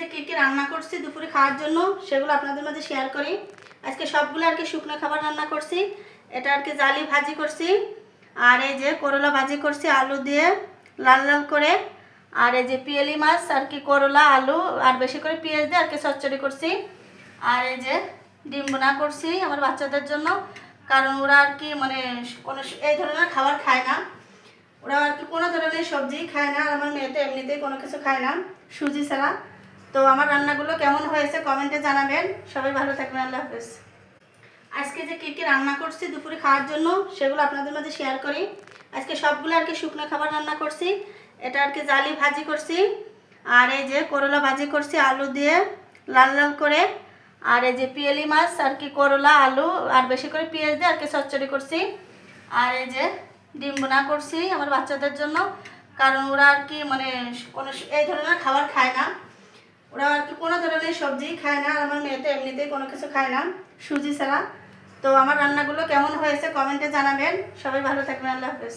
যে কী রান্না করছি দুপুরে খাওয়ার জন্য সেগুলো আপনাদের মাঝে শেয়ার করি। আজকে সবগুলো আর কি শুকনো খাবার রান্না করছি। এটা আর কি জালি ভাজি করছি, আর এই যে করলা ভাজি করছি আলু দিয়ে লাল লাল করে, আর এই যে পিয়ালি মাছ আর কি করলা আলু আর বেশি করে পেঁয়াজ দিয়ে আর কি চচ্চড়ি করছি, আর এই যে ডিম বোনা করছি আমার বাচ্চাদের জন্য, কারণ ওরা আর কি মানে কোনো এই ধরনের খাবার খায় না, ওরা আর কি কোনো ধরনের সবজি খায় না। আর আমার মেয়ে তো এমনিতেই কোনো কিছু খায় না সুজি ছাড়া। তো আমার রান্নাগুলো কেমন হয়েছে কমেন্টে জানাবেন। সবাই ভালো থাকবেন, আল্লাহ হাফেজ। আজকে যে কী রান্না করছি দুপুরে খাওয়ার জন্য সেগুলো আপনাদের মাঝে শেয়ার করি। আজকে সবগুলো আর কি শুকনো খাবার রান্না করছি। এটা আর কি জালি ভাজি করছি, আর এই যে করলা ভাজি করছি আলু দিয়ে লাল লাল করে, আর এই যে পিয়ালি মাছ আর কি করলা আলু আর বেশি করে পেঁয়াজ দিয়ে আর কি চচ্চড়ি করছি, আর এই যে ডিম বোনা করছি আমার বাচ্চাদের জন্য, কারণ ওরা আর কি মানে কোনো এই ধরনের খাবার খায় না, ওরা আর কি কোনো ধরনের সবজি খায় না। আর আমার মেয়ে তো এমনিতেই কোনো কিছু খায় না সুজি ছাড়া। তো আমার রান্নাগুলো কেমন হয়েছে কমেন্টে জানাবেন। সবাই ভালো থাকবেন, আল্লাহ হাফেজ।